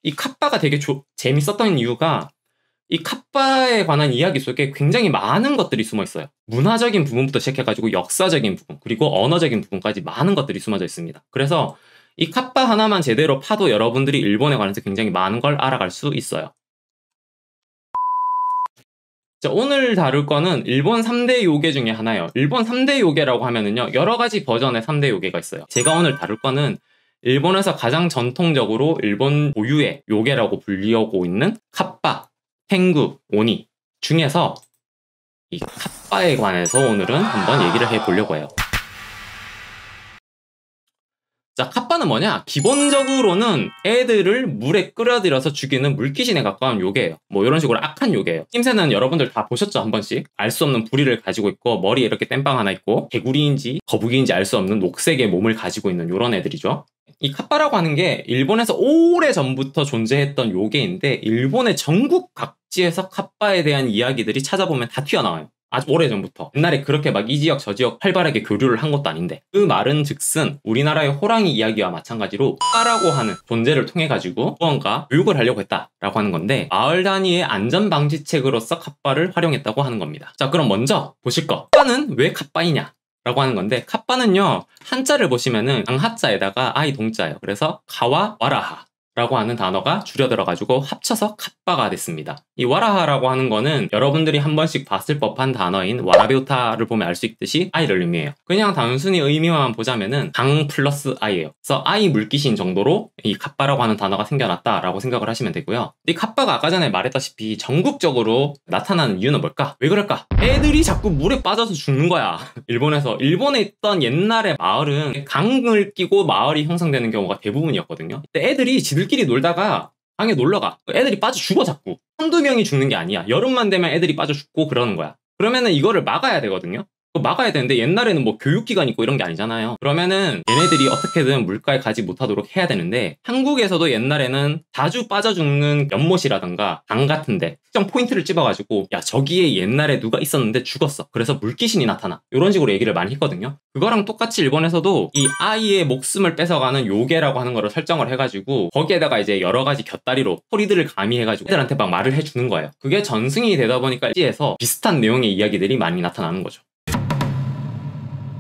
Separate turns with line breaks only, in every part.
이 카빠가 되게 재밌었던 이유가 이 카빠에 관한 이야기 속에 굉장히 많은 것들이 숨어 있어요. 문화적인 부분부터 시작해가지고 역사적인 부분, 그리고 언어적인 부분까지 많은 것들이 숨어져 있습니다. 그래서 이 카빠 하나만 제대로 파도 여러분들이 일본에 관해서 굉장히 많은 걸 알아갈 수 있어요. 자, 오늘 다룰 거는 일본 3대 요괴 중에 하나예요. 일본 3대 요괴라고 하면은요, 여러 가지 버전의 3대 요괴가 있어요. 제가 오늘 다룰 거는 일본에서 가장 전통적으로 일본 고유의 요괴라고 불리우고 있는 카빠, 텐구, 오니 중에서 이 카빠에 관해서 오늘은 한번 얘기를 해보려고 해요. 자, 카빠는 뭐냐? 기본적으로는 애들을 물에 끌어들여서 죽이는 물귀신에 가까운 요괴예요. 뭐 이런 식으로 악한 요괴예요. 힘새는 여러분들 다 보셨죠? 한 번씩. 알 수 없는 부리를 가지고 있고 머리에 이렇게 땜빵 하나 있고 개구리인지 거북이인지 알 수 없는 녹색의 몸을 가지고 있는 이런 애들이죠. 이 카빠라고 하는 게 일본에서 오래전부터 존재했던 요괴인데 일본의 전국 각지에서 카빠에 대한 이야기들이 찾아보면 다 튀어나와요. 아주 오래전부터. 옛날에 그렇게 막 이 지역 저 지역 활발하게 교류를 한 것도 아닌데 그 말은 즉슨 우리나라의 호랑이 이야기와 마찬가지로 카빠라고 하는 존재를 통해 가지고 무언가 교육을 하려고 했다라고 하는 건데 마을 단위의 안전방지책으로서 카빠를 활용했다고 하는 겁니다. 자, 그럼 먼저 보실 거. 카빠는 왜 카빠이냐? 라고 하는 건데 카빠는요 한자를 보시면은 강하자에다가 아이 동자예요. 그래서 가와 와라하 라고 하는 단어가 줄여들어가지고 합쳐서 카빠가 됐습니다. 이 와라하라고 하는 거는 여러분들이 한 번씩 봤을 법한 단어인 와라비오타를 보면 알 수 있듯이 아이를 의미해요. 그냥 단순히 의미만 보자면은 강 플러스 아이예요. 그래서 아이 물귀신 정도로 이 카빠라고 하는 단어가 생겨났다라고 생각을 하시면 되고요. 이 카빠가 아까 전에 말했다시피 전국적으로 나타나는 이유는 뭘까? 왜 그럴까? 애들이 자꾸 물에 빠져서 죽는 거야. 일본에 있던 옛날의 마을은 강을 끼고 마을이 형성되는 경우가 대부분이었거든요. 근데 애들이 지들끼리 놀다가 강에 놀러가. 애들이 빠져 죽어 자꾸. 한두 명이 죽는 게 아니야. 여름만 되면 애들이 빠져 죽고 그러는 거야. 그러면은 이거를 막아야 되거든요. 막아야 되는데 옛날에는 뭐 교육기관 있고 이런 게 아니잖아요. 그러면은 얘네들이 어떻게든 물가에 가지 못하도록 해야 되는데 한국에서도 옛날에는 자주 빠져 죽는 연못이라던가 강 같은데 특정 포인트를 찝어가지고 야 저기에 옛날에 누가 있었는데 죽었어. 그래서 물귀신이 나타나. 이런 식으로 얘기를 많이 했거든요. 그거랑 똑같이 일본에서도 이 아이의 목숨을 뺏어가는 요괴라고 하는 거를 설정을 해가지고 거기에다가 이제 여러 가지 곁다리로 소리들을 가미해가지고 애들한테 막 말을 해주는 거예요. 그게 전승이 되다 보니까 일지에서 비슷한 내용의 이야기들이 많이 나타나는 거죠.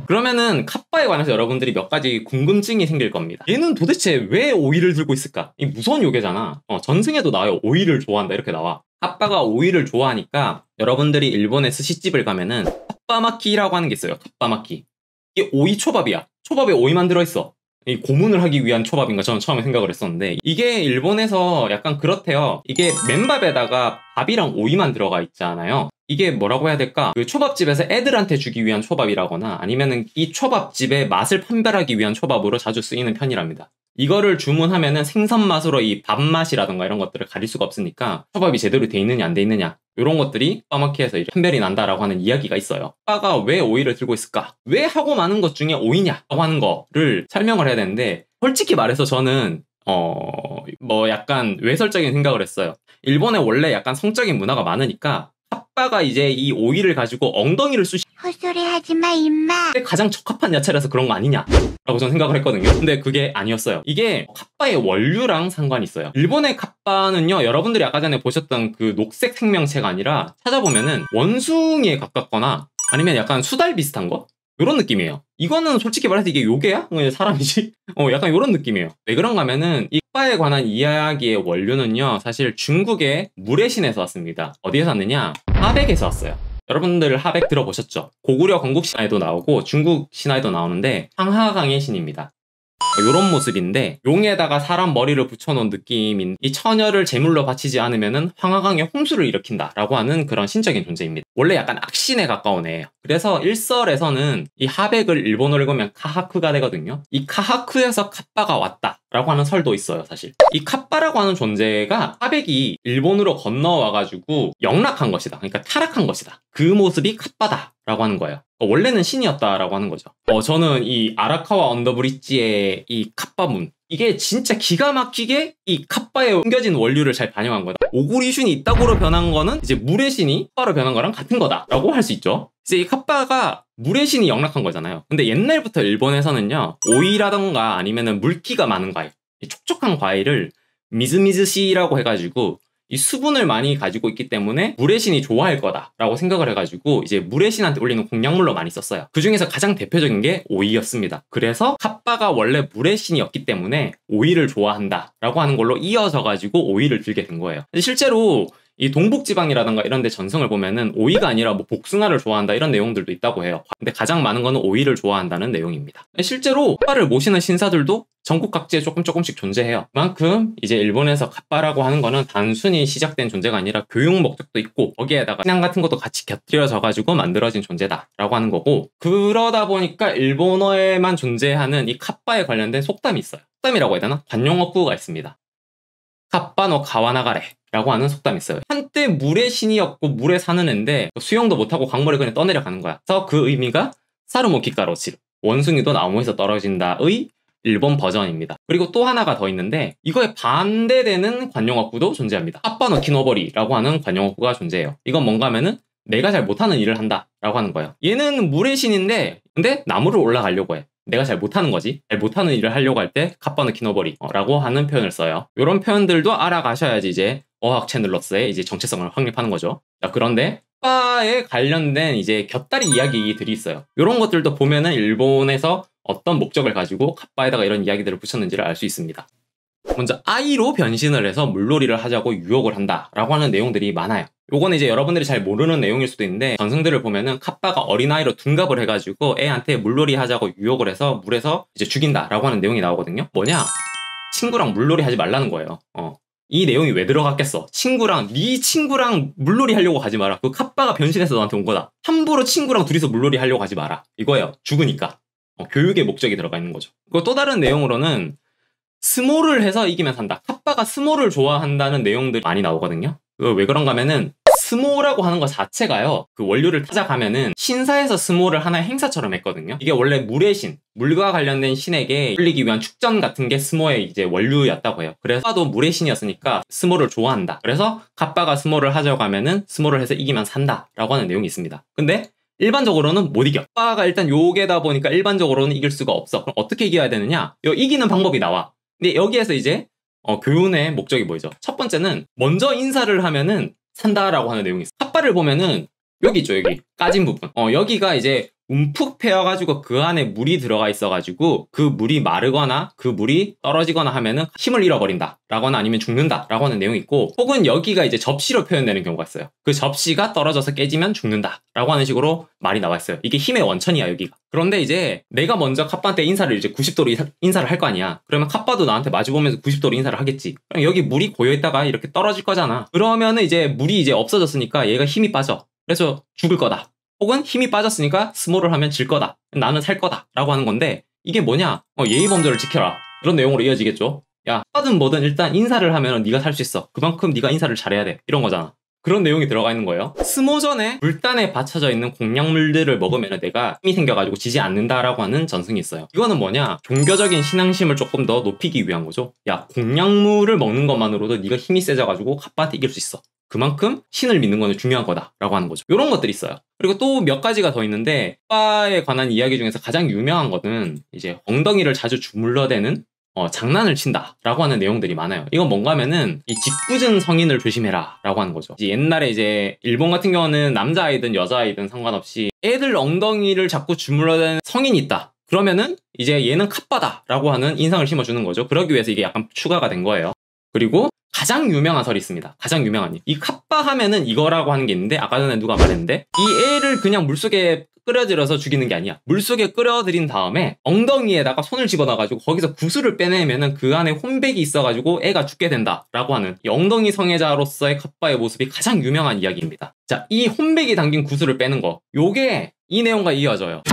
그러면은 카빠에 관해서 여러분들이 몇 가지 궁금증이 생길 겁니다. 얘는 도대체 왜 오이를 들고 있을까? 이 무서운 요괴잖아. 전승에도 나와요. 오이를 좋아한다 이렇게 나와. 카빠가 오이를 좋아하니까 여러분들이 일본의 스시집을 가면은 카빠마키라고 하는 게 있어요. 카빠마키. 이게 오이 초밥이야. 초밥에 오이만 들어있어. 이 고문을 하기 위한 초밥인가 저는 처음에 생각을 했었는데 이게 일본에서 약간 그렇대요. 이게 맨밥에다가 밥이랑 오이만 들어가 있잖아요. 이게 뭐라고 해야 될까? 그 초밥집에서 애들한테 주기 위한 초밥이라거나 아니면은 이 초밥집의 맛을 판별하기 위한 초밥으로 자주 쓰이는 편이랍니다. 이거를 주문하면은 생선 맛으로 이 밥맛이라던가 이런 것들을 가릴 수가 없으니까 초밥이 제대로 돼 있느냐 안 돼 있느냐 이런 것들이 카빠마키에서 판별이 난다라고 하는 이야기가 있어요. 카빠가 왜 오이를 들고 있을까? 왜 하고 많은 것 중에 오이냐라고 하는 거를 설명을 해야 되는데 솔직히 말해서 저는 뭐 약간 외설적인 생각을 했어요. 일본에 원래 약간 성적인 문화가 많으니까 카빠가 이제 이 오이를 가지고 엉덩이를
헛소리 하지마 임마.
가장 적합한 야채라서 그런 거 아니냐 라고 저는 생각을 했거든요. 근데 그게 아니었어요. 이게 카빠의 원류랑 상관이 있어요. 일본의 카빠는요 여러분들이 아까 전에 보셨던 그 녹색 생명체가 아니라 찾아보면은 원숭이에 가깝거나 아니면 약간 수달 비슷한 거? 요런 느낌이에요. 이거는 솔직히 말해서 이게 요괴야? 사람이지? 약간 요런 느낌이에요. 왜 그런가 하면은 이 카빠에 관한 이야기의 원류는요 사실 중국의 물의 신에서 왔습니다. 어디에서 왔느냐? 하백에서 왔어요. 여러분들 하백 들어보셨죠? 고구려 건국 신화에도 나오고 중국 신화에도 나오는데 황하강의 신입니다. 요런 모습인데 용에다가 사람 머리를 붙여놓은 느낌인 이 처녀를 제물로 바치지 않으면은 황하강의 홍수를 일으킨다 라고 하는 그런 신적인 존재입니다. 원래 약간 악신에 가까운 애예요. 그래서 일설에서는 이 하백을 일본어로 읽으면 카하쿠가 되거든요. 이 카하쿠에서 카빠가 왔다 라고 하는 설도 있어요. 사실 이 카빠라고 하는 존재가 하백이 일본으로 건너와가지고 영락한 것이다, 그러니까 타락한 것이다, 그 모습이 카빠다 라고 하는 거예요. 원래는 신이었다라고 하는 거죠. 저는 이 아라카와 언더브릿지의 이 카빠문 이게 진짜 기가 막히게 이 카빠에 옮겨진 원류를 잘 반영한 거다. 오구리슌이 이따구로 변한 거는 이제 물의 신이 카빠로 변한 거랑 같은 거다라고 할 수 있죠. 이제 이 카빠가 물의 신이 영락한 거잖아요. 근데 옛날부터 일본에서는요 오이라던가 아니면은 물기가 많은 과일, 이 촉촉한 과일을 미즈미즈시라고 해가지고 이 수분을 많이 가지고 있기 때문에 물의 신이 좋아할 거다라고 생각을 해가지고 이제 물의 신한테 올리는 공략물로 많이 썼어요. 그 중에서 가장 대표적인 게 오이였습니다. 그래서 카빠가 원래 물의 신이었기 때문에 오이를 좋아한다라고 하는 걸로 이어져가지고 오이를 들게 된 거예요. 실제로 이 동북지방이라든가 이런 데 전승을 보면은 오이가 아니라 뭐 복숭아를 좋아한다 이런 내용들도 있다고 해요. 근데 가장 많은 거는 오이를 좋아한다는 내용입니다. 실제로 카빠를 모시는 신사들도 전국 각지에 조금씩 존재해요. 그만큼 이제 일본에서 카빠라고 하는 거는 단순히 시작된 존재가 아니라 교육 목적도 있고 거기에다가 신앙 같은 것도 같이 곁들여져 가지고 만들어진 존재다라고 하는 거고, 그러다 보니까 일본어에만 존재하는 이 카빠에 관련된 속담이 있어요. 속담이라고 해야 되나? 관용어구가 있습니다. 카빠노 가와나가레 라고 하는 속담이 있어요. 한때 물의 신이었고 물에 사는 애인데 수영도 못하고 강물에 그냥 떠내려가는 거야. 그래서 그 의미가 사르모키가로치르, 원숭이도 나무에서 떨어진다의 일본 버전입니다. 그리고 또 하나가 더 있는데 이거에 반대되는 관용어구도 존재합니다. 카빠노 키노보리라고 하는 관용어구가 존재해요. 이건 뭔가 하면은 내가 잘 못하는 일을 한다 라고 하는 거예요. 얘는 물의 신인데 근데 나무를 올라가려고 해. 내가 잘 못하는 거지. 잘 못하는 일을 하려고 할 때 카빠노 키노보리 라고 하는 표현을 써요. 이런 표현들도 알아가셔야지 이제 어학 채널로서의 이제 정체성을 확립하는 거죠. 자, 그런데 카빠에 관련된 이제 곁다리 이야기들이 있어요. 이런 것들도 보면은 일본에서 어떤 목적을 가지고 카빠에다가 이런 이야기들을 붙였는지를 알 수 있습니다. 먼저 아이로 변신을 해서 물놀이를 하자고 유혹을 한다라고 하는 내용들이 많아요. 요거는 이제 여러분들이 잘 모르는 내용일 수도 있는데 전승들을 보면은 카빠가 어린아이로 둔갑을 해가지고 애한테 물놀이 하자고 유혹을 해서 물에서 이제 죽인다라고 하는 내용이 나오거든요. 뭐냐? 친구랑 물놀이 하지 말라는 거예요. 이 내용이 왜 들어갔겠어? 네 친구랑 물놀이 하려고 가지 마라. 그 카빠가 변신해서 너한테 온 거다. 함부로 친구랑 둘이서 물놀이 하려고 하지 마라. 이거예요. 죽으니까. 교육의 목적이 들어가 있는 거죠. 그리고 또 다른 내용으로는 스모를 해서 이기면 산다. 카빠가 스모를 좋아한다는 내용들이 많이 나오거든요. 왜 그런가 하면은 스모라고 하는 것 자체가요, 그 원료를 찾아가면은 신사에서 스모를 하나의 행사처럼 했거든요. 이게 원래 물의 신, 물과 관련된 신에게 올리기 위한 축전 같은 게 스모의 이제 원료였다고 해요. 그래서 카빠도 물의 신이었으니까 스모를 좋아한다. 그래서 카빠가 스모를 하자고 하면은 스모를 해서 이기면 산다 라고 하는 내용이 있습니다. 근데 일반적으로는 못 이겨. 카빠가 일단 요게다 보니까 일반적으로는 이길 수가 없어. 그럼 어떻게 이겨야 되느냐? 이기는 방법이 나와. 근데 여기에서 이제 교훈의 목적이 뭐죠? 첫 번째는 먼저 인사를 하면은 산다라고 하는 내용이 있어요. 카빠를 보면은 여기 있죠, 여기 까진 부분. 여기가 이제 움푹 패여가지고 그 안에 물이 들어가 있어가지고 그 물이 마르거나 그 물이 떨어지거나 하면은 힘을 잃어버린다 라거나 아니면 죽는다 라고 하는 내용이 있고, 혹은 여기가 이제 접시로 표현되는 경우가 있어요. 그 접시가 떨어져서 깨지면 죽는다 라고 하는 식으로 말이 나와 있어요. 이게 힘의 원천이야, 여기가. 그런데 이제 내가 먼저 카빠한테 인사를 이제 90도로 인사를 할 거 아니야. 그러면 카빠도 나한테 마주보면서 90도로 인사를 하겠지. 그럼 여기 물이 고여있다가 이렇게 떨어질 거잖아. 그러면은 이제 물이 이제 없어졌으니까 얘가 힘이 빠져. 그래서 죽을 거다. 혹은 힘이 빠졌으니까 스모를 하면 질 거다. 나는 살 거다. 라고 하는 건데 이게 뭐냐? 예의 범절을 지켜라. 그런 내용으로 이어지겠죠. 야, 하든 뭐든 일단 인사를 하면 네가 살 수 있어. 그만큼 네가 인사를 잘해야 돼. 이런 거잖아. 그런 내용이 들어가 있는 거예요. 스모 전에 물단에 받쳐져 있는 공략물들을 먹으면 내가 힘이 생겨가지고 지지 않는다라고 하는 전승이 있어요. 이거는 뭐냐? 종교적인 신앙심을 조금 더 높이기 위한 거죠. 야, 공략물을 먹는 것만으로도 네가 힘이 세져가지고 카빠한테 이길 수 있어. 그만큼 신을 믿는 거는 중요한 거다라고 하는 거죠. 이런 것들이 있어요. 그리고 또 몇 가지가 더 있는데 카빠에 관한 이야기 중에서 가장 유명한 거는 이제 엉덩이를 자주 주물러대는 장난을 친다라고 하는 내용들이 많아요. 이건 뭔가 하면은 이 짓궂은 성인을 조심해라 라고 하는 거죠. 이제 옛날에 이제 일본 같은 경우는 남자아이든 여자아이든 상관없이 애들 엉덩이를 자꾸 주물러대는 성인이 있다. 그러면은 이제 얘는 카빠다 라고 하는 인상을 심어주는 거죠. 그러기 위해서 이게 약간 추가가 된 거예요. 그리고 가장 유명한 설이 있습니다. 가장 유명한 이 카빠 하면은 이거라고 하는 게 있는데, 아까 전에 누가 말했는데 이 애를 그냥 물속에 끓여들여서 죽이는 게 아니야. 물속에 끓여들인 다음에 엉덩이에다가 손을 집어넣어가지고 거기서 구슬을 빼내면은 그 안에 혼백이 있어가지고 애가 죽게 된다라고 하는 이 엉덩이 성애자로서의 카빠의 모습이 가장 유명한 이야기입니다. 자, 이 혼백이 담긴 구슬을 빼는 거, 요게 이 내용과 이어져요.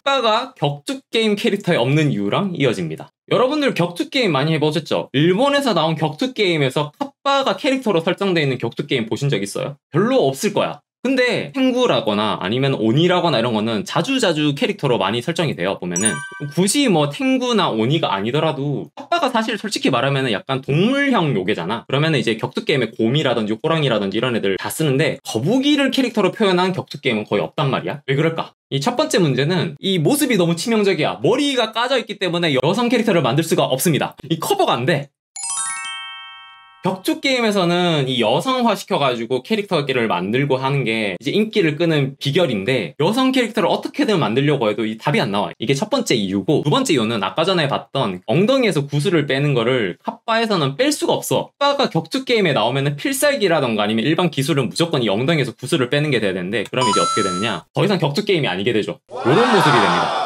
카빠가 격투게임 캐릭터에 없는 이유랑 이어집니다. 여러분들 격투게임 많이 해보셨죠? 일본에서 나온 격투게임에서 카빠가 캐릭터로 설정되어 있는 격투게임 보신 적 있어요? 별로 없을 거야. 근데 탱구라거나 아니면 오니라거나 이런 거는 자주자주 캐릭터로 많이 설정이 돼요. 보면은 굳이 뭐 탱구나 오니가 아니더라도 카빠가 사실 솔직히 말하면 약간 동물형 요괴잖아. 그러면 이제 격투게임에 곰이라든지 호랑이라든지 이런 애들 다 쓰는데 거북이를 캐릭터로 표현한 격투게임은 거의 없단 말이야. 왜 그럴까? 이 첫 번째 문제는 이 모습이 너무 치명적이야. 머리가 까져 있기 때문에 여성 캐릭터를 만들 수가 없습니다. 이 커버가 안 돼. 격투 게임에서는 이 여성화 시켜가지고 캐릭터를 만들고 하는 게 이제 인기를 끄는 비결인데, 여성 캐릭터를 어떻게든 만들려고 해도 이 답이 안 나와요. 이게 첫 번째 이유고, 두 번째 이유는 아까 전에 봤던 엉덩이에서 구슬을 빼는 거를 kappa에서는 뺄 수가 없어. kappa가 격투 게임에 나오면은 필살기라던가 아니면 일반 기술은 무조건 이 엉덩이에서 구슬을 빼는 게 돼야 되는데, 그럼 이제 어떻게 되느냐? 더 이상 격투 게임이 아니게 되죠. 이런 모습이 됩니다.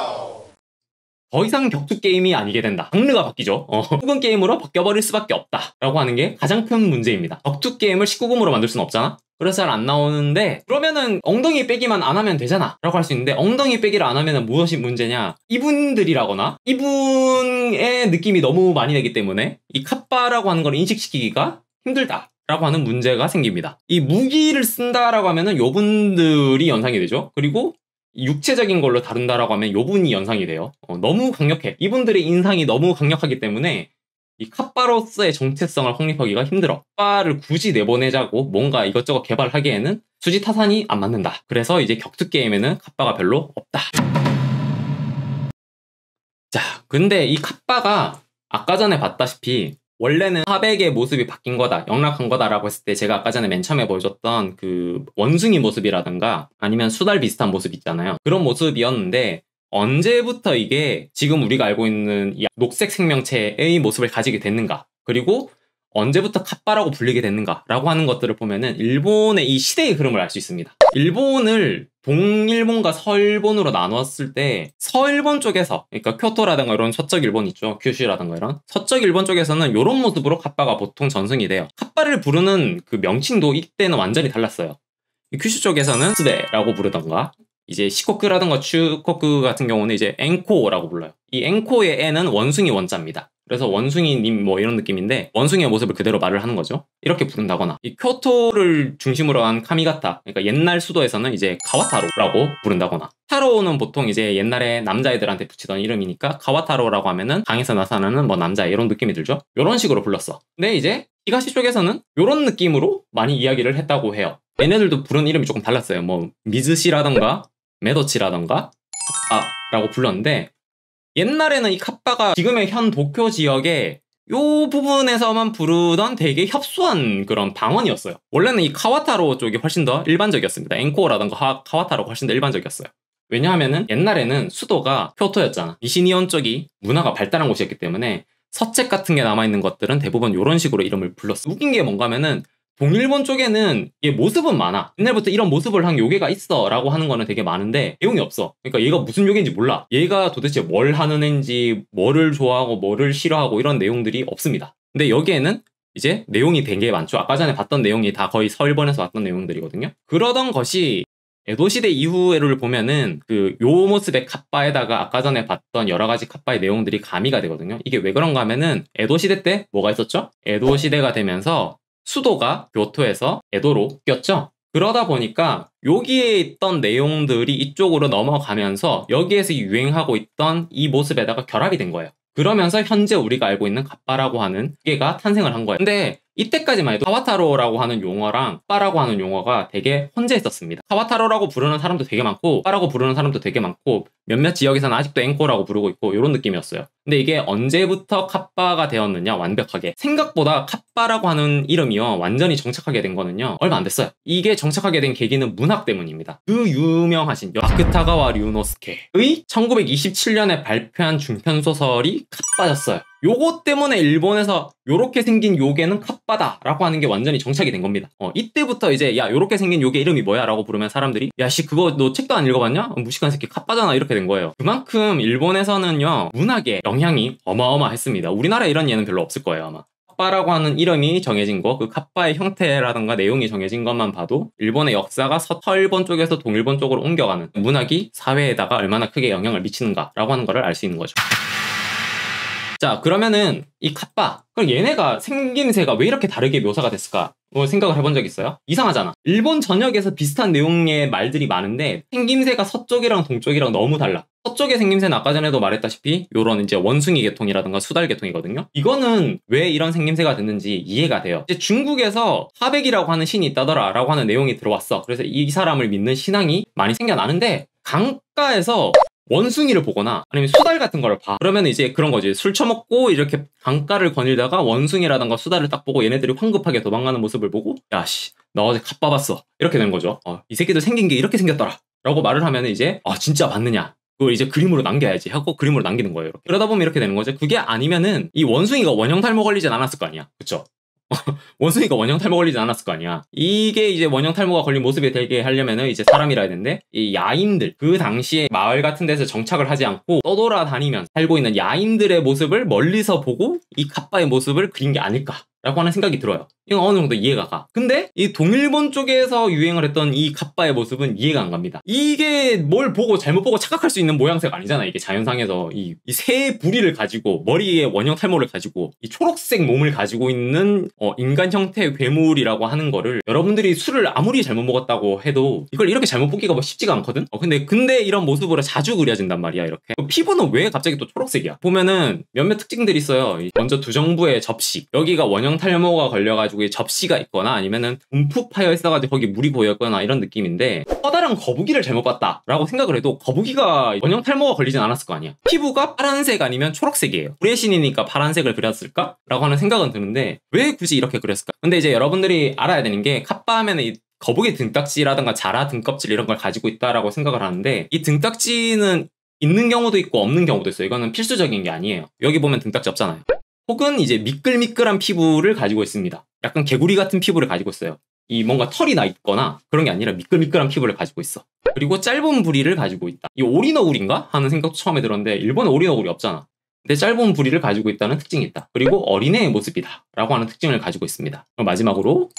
더 이상 격투 게임이 아니게 된다. 장르가 바뀌죠. 혹은 게임으로 바뀌어버릴 수밖에 없다 라고 하는 게 가장 큰 문제입니다. 격투 게임을 19금으로 만들 수는 없잖아? 그래서 잘 안 나오는데, 그러면은 엉덩이 빼기만 안 하면 되잖아 라고 할 수 있는데, 엉덩이 빼기를 안 하면 무엇이 문제냐? 이분들이라거나 이분의 느낌이 너무 많이 되기 때문에 이 kappa라고 하는 걸 인식시키기가 힘들다 라고 하는 문제가 생깁니다. 이 무기를 쓴다라고 하면은 요분들이 연상이 되죠. 그리고 육체적인 걸로 다룬다라고 하면 요분이 연상이 돼요. 너무 강력해. 이분들의 인상이 너무 강력하기 때문에 이 kappa로서의 정체성을 확립하기가 힘들어. kappa를 굳이 내보내자고 뭔가 이것저것 개발하기에는 수지타산이 안 맞는다. 그래서 이제 격투 게임에는 kappa가 별로 없다. 자, 근데 이 kappa가 아까 전에 봤다시피 원래는 하백의 모습이 바뀐 거다, 영락한 거다라고 했을 때 제가 아까 전에 맨 처음에 보여줬던 그 원숭이 모습이라든가 아니면 수달 비슷한 모습 있잖아요. 그런 모습이었는데, 언제부터 이게 지금 우리가 알고 있는 이 녹색 생명체의 모습을 가지게 됐는가, 그리고 언제부터 kappa라고 불리게 됐는가 라고 하는 것들을 보면은 일본의 이 시대의 흐름을 알 수 있습니다. 일본을 동일본과 서일본으로 나눴을 때 서일본 쪽에서, 그러니까 교토라든가 이런 서쪽 일본 있죠, 큐슈라든가 이런 서쪽 일본 쪽에서는 이런 모습으로 kappa가 보통 전승이 돼요. kappa를 부르는 그 명칭도 이때는 완전히 달랐어요. 큐슈 쪽에서는 스데라고 부르던가, 이제 시코쿠라든가 츄코쿠 같은 경우는 이제 엔코라고 불러요. 이 엔코의 에는 원숭이 원자입니다. 그래서 원숭이님 뭐 이런 느낌인데, 원숭이의 모습을 그대로 말을 하는 거죠. 이렇게 부른다거나, 이 교토를 중심으로 한 카미가타, 그러니까 옛날 수도에서는 이제 가와타로라고 부른다거나, 타로는 보통 이제 옛날에 남자애들한테 붙이던 이름이니까 가와타로라고 하면은 강에서 나타나는 뭐 남자애 이런 느낌이 들죠. 이런 식으로 불렀어. 근데 이제 히가시 쪽에서는 이런 느낌으로 많이 이야기를 했다고 해요. 얘네들도 부르는 이름이 조금 달랐어요. 뭐 미즈시라던가 메도치라던가 kappa라고 불렀는데, 옛날에는 이 kappa가 지금의 현 도쿄 지역의 요 부분에서만 부르던 되게 협소한 그런 방언이었어요. 원래는 이 카와타로 쪽이 훨씬 더 일반적이었습니다. 엔코라던가 카와타로가 훨씬 더 일반적이었어요. 왜냐하면은 옛날에는 수도가 교토였잖아. 니시니온 쪽이 문화가 발달한 곳이었기 때문에 서책 같은 게 남아있는 것들은 대부분 이런 식으로 이름을 불렀어. 웃긴 게 뭔가 하면은 동일본 쪽에는 얘 모습은 많아. 옛날부터 이런 모습을 한 요괴가 있어 라고 하는 거는 되게 많은데 내용이 없어. 그러니까 얘가 무슨 요괴인지 몰라. 얘가 도대체 뭘 하는 애인지, 뭐를 좋아하고 뭐를 싫어하고 이런 내용들이 없습니다. 근데 여기에는 이제 내용이 되게 많죠. 아까 전에 봤던 내용이 다 거의 서일본에서 왔던 내용들이거든요. 그러던 것이 에도시대 이후를 보면은 그 요 모습의 kappa에다가 아까 전에 봤던 여러 가지 kappa의 내용들이 가미가 되거든요. 이게 왜 그런가 하면은 에도시대 때 뭐가 있었죠? 에도시대가 되면서 수도가 교토에서 에도로 꼈죠. 그러다 보니까 여기에 있던 내용들이 이쪽으로 넘어가면서 여기에서 유행하고 있던 이 모습에다가 결합이 된 거예요. 그러면서 현재 우리가 알고 있는 kappa라고 하는 게가 탄생을 한 거예요. 근데 이때까지만 해도 카와타로라고 하는 용어랑 kappa라고 하는 용어가 되게 혼재했었습니다. 카와타로라고 부르는 사람도 되게 많고 kappa라고 부르는 사람도 되게 많고, 몇몇 지역에서는 아직도 엔코라고 부르고 있고 이런 느낌이었어요. 근데 이게 언제부터 kappa가 되었느냐, 완벽하게 생각보다 kappa라고 하는 이름이요 완전히 정착하게 된 거는요 얼마 안 됐어요. 이게 정착하게 된 계기는 문학 때문입니다. 그 유명하신 야쿠타가와 류노스케의 1927년에 발표한 중편소설이 kappa였어요. 요거 때문에 일본에서 요렇게 생긴 요괴는 kappa다 라고 하는 게 완전히 정착이 된 겁니다. 이때부터 이제 야 요렇게 생긴 요괴 이름이 뭐야 라고 부르면 사람들이 야 씨 그거 너 책도 안 읽어봤냐? 무식한 새끼 kappa잖아 이렇게 된 거예요. 그만큼 일본에서는요 문학의 영향이 어마어마했습니다. 우리나라에 이런 예는 별로 없을 거예요 아마. kappa라고 하는 이름이 정해진 거, 그 kappa의 형태라던가 내용이 정해진 것만 봐도 일본의 역사가 서일본 쪽에서 동일본 쪽으로 옮겨가는 문학이 사회에다가 얼마나 크게 영향을 미치는가라고 하는 거를 알 수 있는 거죠. 자, 그러면은 이 kappa, 그럼 얘네가 생김새가 왜 이렇게 다르게 묘사가 됐을까? 생각을 해본 적 있어요? 이상하잖아. 일본 전역에서 비슷한 내용의 말들이 많은데 생김새가 서쪽이랑 동쪽이랑 너무 달라. 서쪽의 생김새는 아까 전에도 말했다시피 요런 이제 원숭이 계통이라든가 수달 계통이거든요. 이거는 왜 이런 생김새가 됐는지 이해가 돼요. 이제 중국에서 하백이라고 하는 신이 있다더라 라고 하는 내용이 들어왔어. 그래서 이 사람을 믿는 신앙이 많이 생겨나는데 강가에서 원숭이를 보거나 아니면 수달 같은 거를 봐. 그러면 이제 그런 거지. 술 처먹고 이렇게 강가를 거닐다가 원숭이라던가 수달을 딱 보고 얘네들이 황급하게 도망가는 모습을 보고 야씨 나 어제 갓 봐봤어 이렇게 되는 거죠. 이 새끼들 생긴 게 이렇게 생겼더라 라고 말을 하면 이제 진짜 봤느냐 그걸 이제 그림으로 남겨야지 하고 그림으로 남기는 거예요. 이렇게. 그러다 보면 이렇게 되는 거죠. 그게 아니면은 이 원숭이가 원형 탈모 걸리진 않았을 거 아니야. 그쵸? 원숭이가 원형 탈모 걸리진 않았을 거 아니야. 이게 이제 원형 탈모가 걸린 모습이 되게 하려면은 이제 사람이라 해야 되는데 이 야인들 그 당시에 마을 같은 데서 정착을 하지 않고 떠돌아다니면서 살고 있는 야인들의 모습을 멀리서 보고 이 카빠의 모습을 그린 게 아닐까 라고 하는 생각이 들어요. 이건 어느 정도 이해가 가. 근데 이 동일본 쪽에서 유행을 했던 이 카빠의 모습은 이해가 안 갑니다. 이게 뭘 보고 잘못 보고 착각할 수 있는 모양새가 아니잖아. 이게 자연상에서 이 새 부리를 가지고 머리에 원형 탈모를 가지고 이 초록색 몸을 가지고 있는 인간 형태의 괴물이라고 하는 거를 여러분들이 술을 아무리 잘못 먹었다고 해도 이걸 이렇게 잘못 보기가 뭐 쉽지가 않거든. 근데 이런 모습으로 자주 그려진단 말이야. 이렇게 피부는 왜 갑자기 또 초록색이야? 보면은 몇몇 특징들이 있어요. 먼저 두정부의 접시, 여기가 원형 탈모가 걸려가지고 접시가 있거나 아니면은 움푹 파여 있어가지고 거기 물이 고였거나 이런 느낌인데 커다란 거북이를 잘못 봤다 라고 생각을 해도 거북이가 원형 탈모가 걸리진 않았을 거 아니야. 피부가 파란색 아니면 초록색이에요. 불의 신이니까 파란색을 그렸을까? 라고 하는 생각은 드는데 왜 굳이 이렇게 그렸을까? 근데 이제 여러분들이 알아야 되는 게 카빠 하면은 이 거북이 등딱지라든가 자라 등껍질 이런 걸 가지고 있다라고 생각을 하는데 이 등딱지는 있는 경우도 있고 없는 경우도 있어요. 이거는 필수적인 게 아니에요. 여기 보면 등딱지 없잖아요. 혹은 이제 미끌미끌한 피부를 가지고 있습니다. 약간 개구리 같은 피부를 가지고 있어요. 이 뭔가 털이 나 있거나 그런 게 아니라 미끌미끌한 피부를 가지고 있어. 그리고 짧은 부리를 가지고 있다. 이 오리너구리인가? 하는 생각도 처음에 들었는데 일본에 오리너구리 없잖아. 근데 짧은 부리를 가지고 있다는 특징이 있다. 그리고 어린애의 모습이다 라고 하는 특징을 가지고 있습니다. 그럼 마지막으로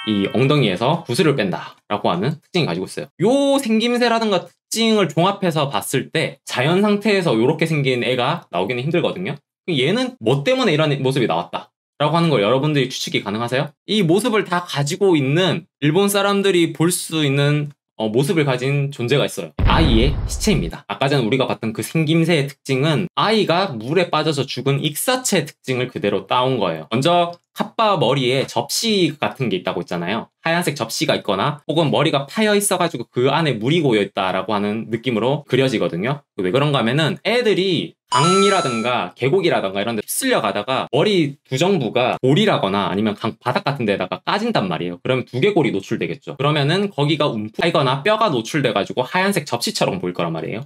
이 엉덩이에서 구슬을 뺀다 라고 하는 특징을 가지고 있어요. 요 생김새라든가 특징을 종합해서 봤을 때 자연 상태에서 이렇게 생긴 애가 나오기는 힘들거든요. 얘는 뭐 때문에 이런 모습이 나왔다 라고 하는 걸 여러분들이 추측이 가능하세요? 이 모습을 다 가지고 있는 일본 사람들이 볼 수 있는 모습을 가진 존재가 있어요. 아이의 시체입니다. 아까 전에 우리가 봤던 그 생김새의 특징은 아이가 물에 빠져서 죽은 익사체 특징을 그대로 따온 거예요. 먼저 카빠 머리에 접시 같은 게 있다고 했잖아요. 하얀색 접시가 있거나 혹은 머리가 파여 있어가지고 그 안에 물이 고여있다라고 하는 느낌으로 그려지거든요. 왜 그런가 하면은 애들이 강이라든가 계곡이라든가 이런 데 휩쓸려 가다가 머리 두정부가 돌이라거나 아니면 강 바닥 같은 데다가 까진단 말이에요. 그러면 두개골이 노출되겠죠. 그러면은 거기가 움푹하거나 뼈가 노출돼가지고 하얀색 접시처럼 보일 거란 말이에요.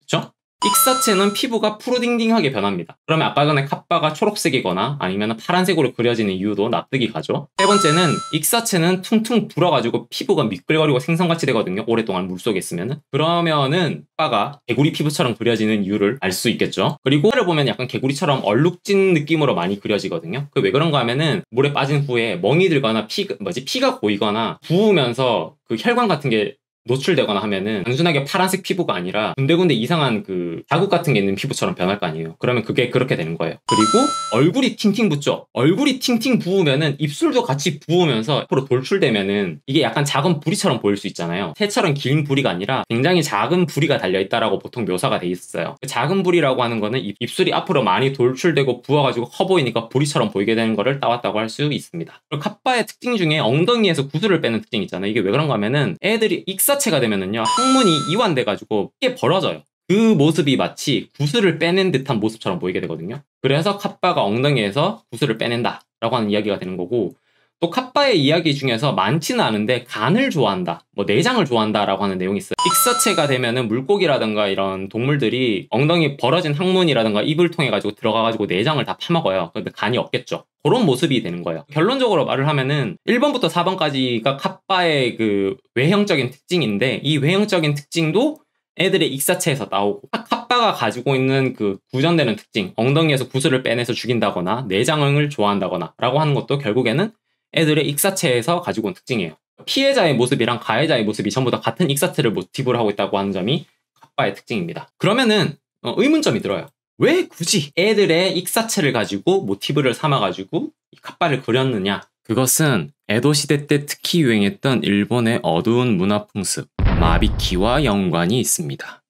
그쵸? 익사체는 피부가 푸르딩딩하게 변합니다. 그러면 아까 전에 카빠가 초록색이거나 아니면 파란색으로 그려지는 이유도 납득이 가죠. 세 번째는 익사체는 퉁퉁 불어가지고 피부가 미끌거리고 생선같이 되거든요. 오랫동안 물속에 있으면은. 그러면은 카빠가 개구리 피부처럼 그려지는 이유를 알 수 있겠죠. 그리고 를 보면 약간 개구리처럼 얼룩진 느낌으로 많이 그려지거든요. 그 왜 그런가 하면은 물에 빠진 후에 멍이 들거나 피가 고이거나 부으면서 그 혈관 같은 게 노출되거나 하면은 단순하게 파란색 피부가 아니라 군데군데 이상한 그 자국 같은 게 있는 피부처럼 변할 거 아니에요. 그러면 그게 그렇게 되는 거예요. 그리고 얼굴이 팅팅 붓죠. 얼굴이 팅팅 부으면은 입술도 같이 부으면서 앞으로 돌출되면은 이게 약간 작은 부리처럼 보일 수 있잖아요. 새처럼 긴 부리가 아니라 굉장히 작은 부리가 달려있다라고 보통 묘사가 돼 있어요. 그 작은 부리라고 하는 거는 입술이 앞으로 많이 돌출되고 부어가지고 커 보이니까 부리처럼 보이게 되는 거를 따왔다고 할 수 있습니다. 그리고 카빠의 특징 중에 엉덩이에서 구슬을 빼는 특징이 있잖아요. 이게 왜 그런가 하면은 애들이 익사체가 되면은요 항문이 이완돼가지고 이게 벌어져요. 그 모습이 마치 구슬을 빼낸 듯한 모습처럼 보이게 되거든요. 그래서 카빠가 엉덩이에서 구슬을 빼낸다 라고 하는 이야기가 되는 거고, 또 카빠의 이야기 중에서 많지는 않은데 간을 좋아한다, 뭐 내장을 좋아한다 라고 하는 내용이 있어요. 익사체가 되면은 물고기라든가 이런 동물들이 엉덩이 벌어진 항문이라든가 입을 통해 가지고 들어가가지고 내장을 다 파먹어요. 근데 간이 없겠죠. 그런 모습이 되는 거예요. 결론적으로 말을 하면은 1번부터 4번까지가 카빠의 그 외형적인 특징인데, 이 외형적인 특징도 애들의 익사체에서 나오고, 카빠가 가지고 있는 그 구전되는 특징, 엉덩이에서 구슬을 빼내서 죽인다거나 내장을 좋아한다거나 라고 하는 것도 결국에는 애들의 익사체에서 가지고 온 특징이에요. 피해자의 모습이랑 가해자의 모습이 전부 다 같은 익사체를 모티브로 하고 있다고 하는 점이 카빠의 특징입니다. 그러면은 의문점이 들어요. 왜 굳이 애들의 익사체를 가지고 모티브를 삼아가지고 이 카빠를 그렸느냐? 그것은 에도 시대 때 특히 유행했던 일본의 어두운 문화 풍습 마비키와 연관이 있습니다.